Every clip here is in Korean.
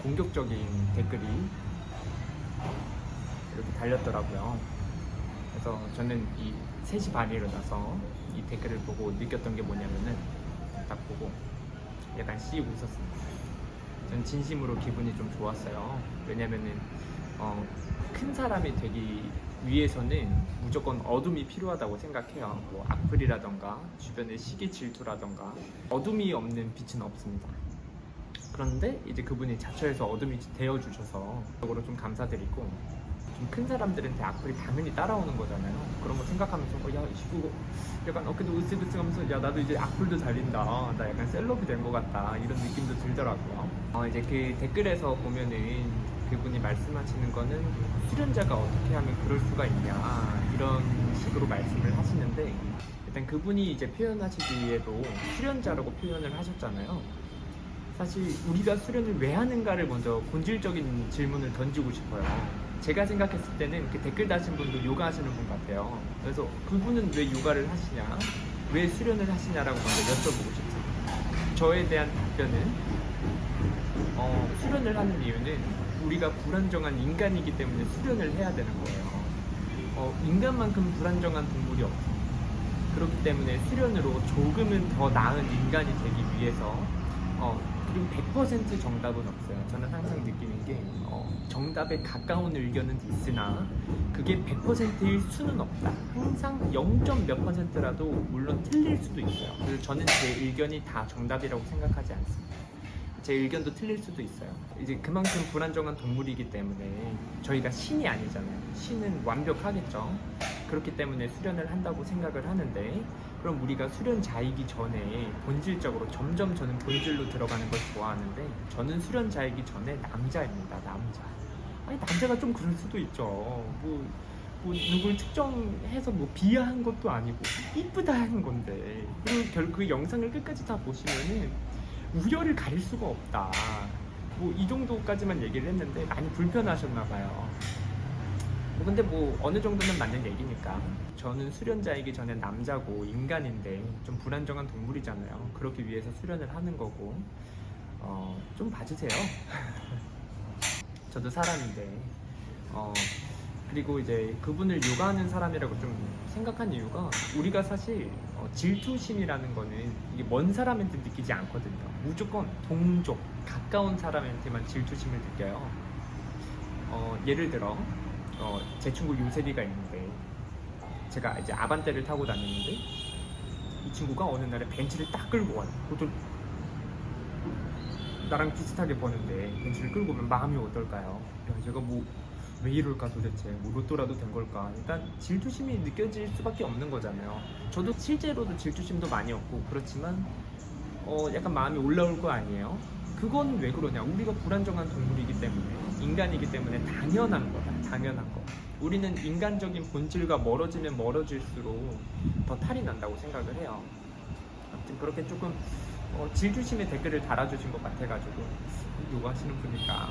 공격적인 댓글이 이렇게 달렸더라고요. 그래서 저는 이 3시 반에 일어나서 이 댓글을 보고 느꼈던 게 뭐냐면은 딱 보고 약간 씩 웃었습니다. 전 진심으로 기분이 좀 좋았어요. 왜냐면은 큰 사람이 되기 위해서는 무조건 어둠이 필요하다고 생각해요. 뭐 악플이라던가 주변의 시기 질투라던가 어둠이 없는 빛은 없습니다. 그런데 이제 그분이 자처해서 어둠이 되어 주셔서 적으로 좀 감사드리고, 좀 큰 사람들한테 악플이 당연히 따라오는 거잖아요. 그런 거 생각하면서 야 이거 약간 어깨도 으쓱으쓱하면서 야 나도 이제 악플도 달린다, 나 약간 셀럽이 된 것 같다, 이런 느낌도 들더라고요. 이제 그 댓글에서 보면은 그분이 말씀하시는 거는 수련자가 어떻게 하면 그럴 수가 있냐 이런 식으로 말씀을 하시는데, 일단 그분이 이제 표현하시기에도 수련자라고 표현을 하셨잖아요. 사실 우리가 수련을 왜 하는가를 먼저 본질적인 질문을 던지고 싶어요. 제가 생각했을 때는 그 댓글 다신 분도 요가 하시는 분 같아요. 그래서 그분은 왜 요가를 하시냐, 왜 수련을 하시냐라고 먼저 여쭤보고 싶습니다. 저에 대한 답변은 수련을 하는 이유는 우리가 불안정한 인간이기 때문에 수련을 해야 되는 거예요. 인간만큼 불안정한 동물이 없습니다. 그렇기 때문에 수련으로 조금은 더 나은 인간이 되기 위해서, 그리고 100% 정답은 없어요. 저는 항상 느끼는 게 정답에 가까운 의견은 있으나 그게 100%일 수는 없다. 항상 0. 몇 %라도 물론 틀릴 수도 있어요. 그래서 저는 제 의견이 다 정답이라고 생각하지 않습니다. 제 의견도 틀릴 수도 있어요. 이제 그만큼 불안정한 동물이기 때문에 저희가 신이 아니잖아요. 신은 완벽하겠죠. 그렇기 때문에 수련을 한다고 생각을 하는데, 그럼 우리가 수련자이기 전에 본질적으로 점점 저는 본질로 들어가는 걸 좋아하는데, 저는 수련자이기 전에 남자입니다. 남자. 아니 남자가 좀 그럴 수도 있죠. 뭐 누굴 특정해서 뭐 비하한 것도 아니고 이쁘다 하는 건데, 그리고 결국 그 영상을 끝까지 다 보시면은 우열을 가릴 수가 없다. 뭐 이 정도까지만 얘기를 했는데 많이 불편하셨나 봐요. 근데 뭐 어느 정도는 맞는 얘기니까. 저는 수련자이기 전에 남자고 인간인데 좀 불안정한 동물이잖아요. 그렇기 위해서 수련을 하는 거고, 좀 봐주세요. 저도 사람인데. 그리고 이제 그분을 요가하는 사람이라고 좀 생각한 이유가, 우리가 사실 질투심이라는 거는 이게 먼 사람한테 느끼지 않거든요. 무조건 동족, 가까운 사람한테만 질투심을 느껴요. 예를 들어 제 친구 요셉이가 있는데, 제가 이제 아반떼를 타고 다니는데 이 친구가 어느 날에 벤츠를 딱 끌고 와요. 나랑 비슷하게 버는데 벤츠를 끌고 오면 마음이 어떨까요? 야, 제가 뭐 왜 이럴까 도대체, 뭐 로또라도 된 걸까? 일단 질투심이 느껴질 수밖에 없는 거잖아요. 저도 실제로도 질투심도 많이 없고 그렇지만 약간 마음이 올라올 거 아니에요? 그건 왜 그러냐? 우리가 불안정한 동물이기 때문에, 인간이기 때문에 당연한 거다. 당연한 거. 우리는 인간적인 본질과 멀어지면 멀어질수록 더 탈이 난다고 생각을 해요. 아무튼 그렇게 조금 질투심의 댓글을 달아주신 것 같아가지고, 요가 하시는 분이니까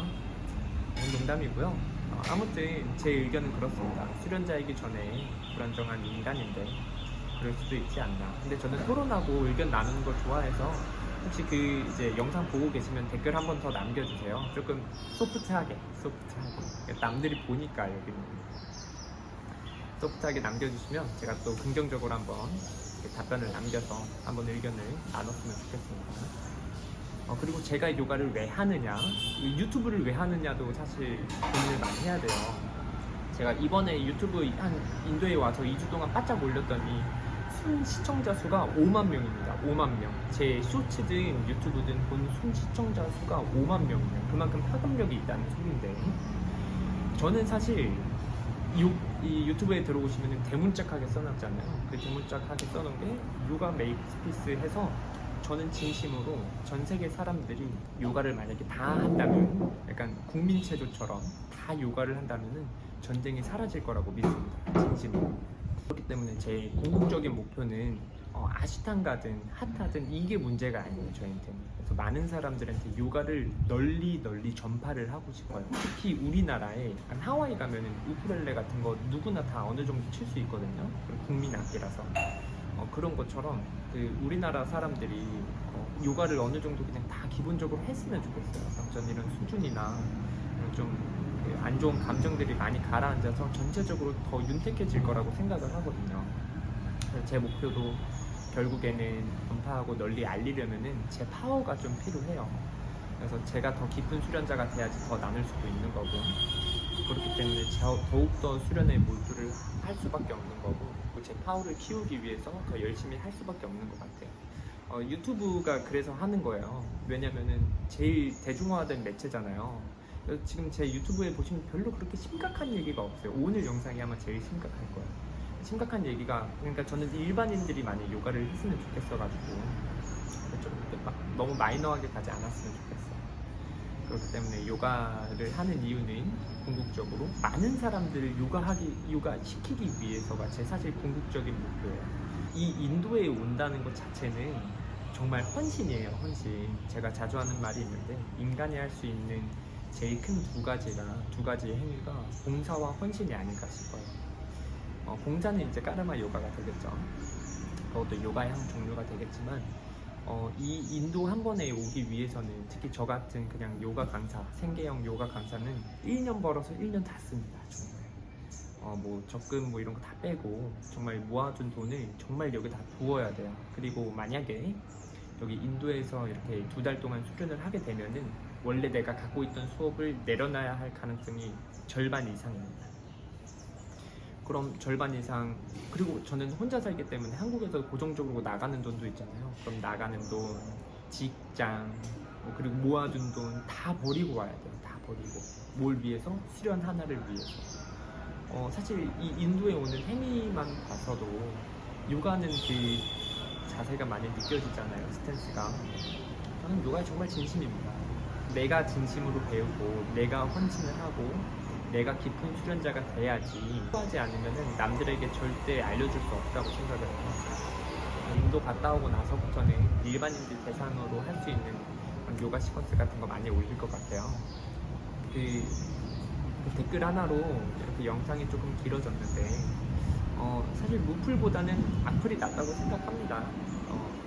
농담이고요. 아무튼 제 의견은 그렇습니다. 수련자이기 전에 불안정한 인간인데 그럴 수도 있지 않나. 근데 저는 토론하고 의견 나누는 걸 좋아해서, 혹시 그 이제 영상 보고 계시면 댓글 한 번 더 남겨주세요. 조금 소프트하게 남들이 보니까 여기는 소프트하게 남겨주시면 제가 또 긍정적으로 한번 답변을 남겨서 한번 의견을 나눴으면 좋겠습니다. 그리고 제가 요가를 왜 하느냐, 유튜브를 왜 하느냐도 사실 고민을 많이 해야 돼요. 제가 이번에 유튜브 인도에 와서 2주 동안 바짝 올렸더니 순 시청자 수가 5만 명입니다. 5만 명. 제 쇼츠든 유튜브든 본 순 시청자 수가 5만 명이에요. 그만큼 파급력이 있다는 소리인데, 저는 사실 이 유튜브에 들어오시면 대문짝하게 써놨잖아요. 그 대문짝하게 써놓은 게 요가 메이크 스피스 해서, 저는 진심으로 전 세계 사람들이 요가를 만약에 다 한다면, 약간 국민체조처럼 다 요가를 한다면은 전쟁이 사라질 거라고 믿습니다. 진심으로. 그렇기 때문에 제 궁극적인 목표는 아시탄가든 핫하든 이게 문제가 아니에요, 저한테는. 그래서 많은 사람들한테 요가를 널리 전파를 하고 싶어요. 특히 우리나라에 약간 하와이 가면은 우쿨렐레 같은 거 누구나 다 어느 정도 칠 수 있거든요. 국민 악기라서. 그런 것처럼 그 우리나라 사람들이 요가를 어느 정도 그냥 다 기본적으로 했으면 좋겠어요. 전 이런 수준이나 좀 안 좋은 감정들이 많이 가라앉아서 전체적으로 더 윤택해질 거라고 생각을 하거든요. 그래서 제 목표도 결국에는 전파하고 널리 알리려면은 제 파워가 좀 필요해요. 그래서 제가 더 깊은 수련자가 돼야지 더 나눌 수도 있는 거고, 그렇기 때문에 더욱더 수련에 몰두를 할 수밖에 없는 거고, 제 파워를 키우기 위해서 더 열심히 할 수밖에 없는 것 같아요. 유튜브가 그래서 하는 거예요. 왜냐면은 제일 대중화된 매체잖아요. 그래서 지금 제 유튜브에 보시면 별로 그렇게 심각한 얘기가 없어요. 오늘 영상이 아마 제일 심각할 거예요. 심각한 얘기가, 그러니까 저는 일반인들이 많이 요가를 했으면 좋겠어가지고 좀 막 너무 마이너하게 가지 않았으면 좋겠어요. 그렇기 때문에 요가를 하는 이유는 궁극적으로 많은 사람들을 요가 시키기 위해서가 제 사실 궁극적인 목표예요. 이 인도에 온다는 것 자체는 정말 헌신이에요, 헌신. 제가 자주 하는 말이 있는데, 인간이 할 수 있는 제일 큰 두 가지의 행위가 봉사와 헌신이 아닐까 싶어요. 봉사는 이제 까르마 요가가 되겠죠. 그것도 요가의 한 종류가 되겠지만, 이 인도 한 번에 오기 위해서는, 특히 저 같은 그냥 요가 강사, 생계형 요가 강사는 1년 벌어서 1년 다 씁니다. 정말. 뭐 적금 뭐 이런 거 다 빼고 정말 모아둔 돈을 정말 여기 다 부어야 돼요. 그리고 만약에 여기 인도에서 이렇게 2달 동안 수련을 하게 되면은 원래 내가 갖고 있던 수업을 내려놔야 할 가능성이 절반 이상입니다. 그럼 절반 이상, 그리고 저는 혼자 살기 때문에 한국에서 고정적으로 나가는 돈도 있잖아요. 그럼 나가는 돈, 직장, 그리고 모아둔 돈 다 버리고 와야 돼요. 다 버리고. 뭘 위해서? 수련 하나를 위해서. 사실 이 인도에 오는 행위만 봐서도 요가는 그 자세가 많이 느껴지잖아요. 스탠스가. 저는 요가에 정말 진심입니다. 내가 진심으로 배우고 내가 헌신을 하고 내가 깊은 수련자가 돼야지, 하지 않으면 남들에게 절대 알려줄 수 없다고 생각을 해요. 인도 갔다 오고 나서부터는 일반인들 대상으로 할 수 있는 요가 시퀀스 같은 거 많이 올릴 것 같아요. 그 댓글 하나로 이렇게 영상이 조금 길어졌는데, 사실 무풀보다는 악플이 낫다고 생각합니다.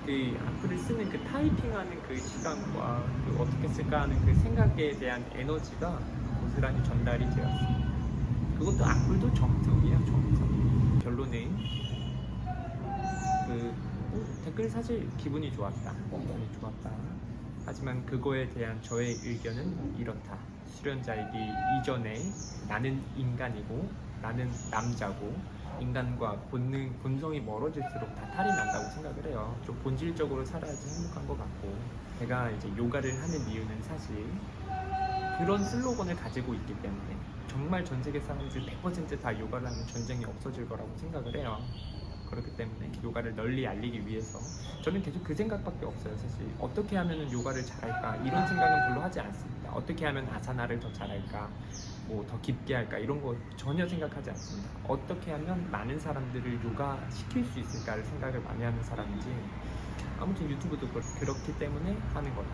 그 악플을 쓰는 그 타이핑하는 그 시간과 그 어떻게 쓸까 하는 그 생각에 대한 에너지가 고스란히 전달이 되었습니다. 그것도 악플도 정성이에요, 정성. 결론은 댓글 사실 기분이 좋았다. 하지만 그거에 대한 저의 의견은 이렇다. 수련자이기 이전에 나는 인간이고 나는 남자고, 인간과 본성이 멀어질수록 다 탈이 난다고 생각을 해요. 좀 본질적으로 살아야지 행복한 것 같고, 제가 이제 요가를 하는 이유는 사실 그런 슬로건을 가지고 있기 때문에, 정말 전 세계 사람들 100% 다 요가를 하면 전쟁이 없어질 거라고 생각을 해요. 그렇기 때문에 요가를 널리 알리기 위해서 저는 계속 그 생각밖에 없어요. 사실 어떻게 하면 요가를 잘할까 이런 생각은 별로 하지 않습니다. 어떻게 하면 아사나를 더 잘할까, 뭐 더 깊게 할까, 이런 거 전혀 생각하지 않습니다. 어떻게 하면 많은 사람들을 요가 시킬 수 있을까를 생각을 많이 하는 사람인지, 아무튼 유튜브도 그렇기 때문에 하는 거예요.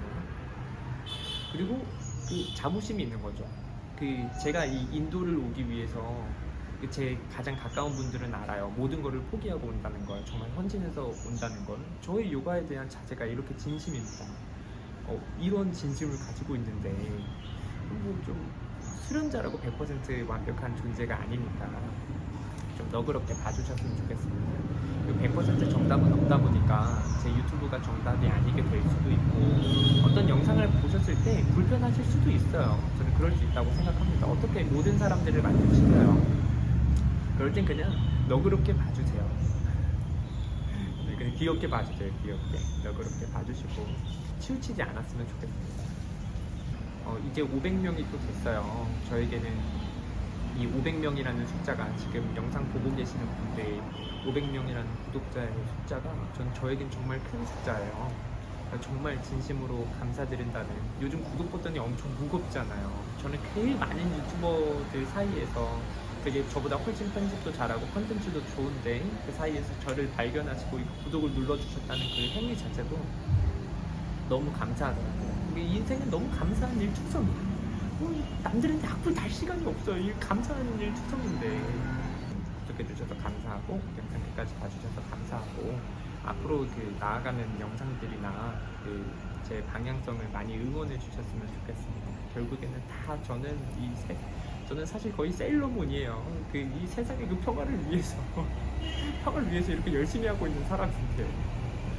그리고 그 자부심이 있는 거죠. 제가 이 인도를 오기 위해서 제 가장 가까운 분들은 알아요. 모든 거를 포기하고 온다는 걸, 정말 헌신해서 온다는 걸. 저의 요가에 대한 자세가 이렇게 진심입니다. 이런 진심을 가지고 있는데 뭐 좀 수련자라고 100% 완벽한 존재가 아니니까 좀 너그럽게 봐주셨으면 좋겠습니다. 100% 정답은 없다 보니까 제 유튜브가 정답이 아니게 될 수도 있고, 어떤 영상을 보셨을 때 불편하실 수도 있어요. 저는 그럴 수 있다고 생각합니다. 어떻게 모든 사람들을 만족시켜요? 그럴 땐 그냥 너그럽게 봐주세요. 그냥 귀엽게 봐주세요. 귀엽게, 너그럽게 봐주시고 치우치지 않았으면 좋겠습니다. 이제 500명이 또 됐어요. 저에게는 이 500명이라는 숫자가, 지금 영상 보고 계시는 분들 500명이라는 구독자의 숫자가 저에겐 정말 큰 숫자예요. 정말 진심으로 감사드린다는, 요즘 구독 버튼이 엄청 무겁잖아요. 저는 제일 많은 유튜버들 사이에서 되게 저보다 훨씬 편집도 잘하고 컨텐츠도 좋은데, 그 사이에서 저를 발견하시고 구독을 눌러주셨다는 그 행위 자체도 너무 감사하더라고요. 이게 인생은 너무 감사한 일투성이에요. 남들한테 악플 달 시간이 없어요. 이 감사한 일투성인데. 구독해주셔서 감사하고 영상 끝까지 봐주셔서 감사하고 앞으로 그 나아가는 영상들이나 그 제 방향성을 많이 응원해 주셨으면 좋겠습니다. 결국에는 다 저는 사실 거의 세일러문이에요. 그 이 세상의 그 평화를 위해서 평화를 위해서 이렇게 열심히 하고 있는 사람인데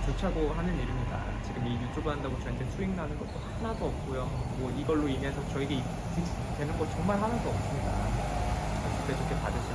좋자고 하는 일입니다. 지금 이 유튜브 한다고 저한테 수익 나는 것도 하나도 없고요. 뭐 이걸로 인해서 저에게 이득이 되는 거 정말 하나도 없습니다. 좋게 좋게 받으시고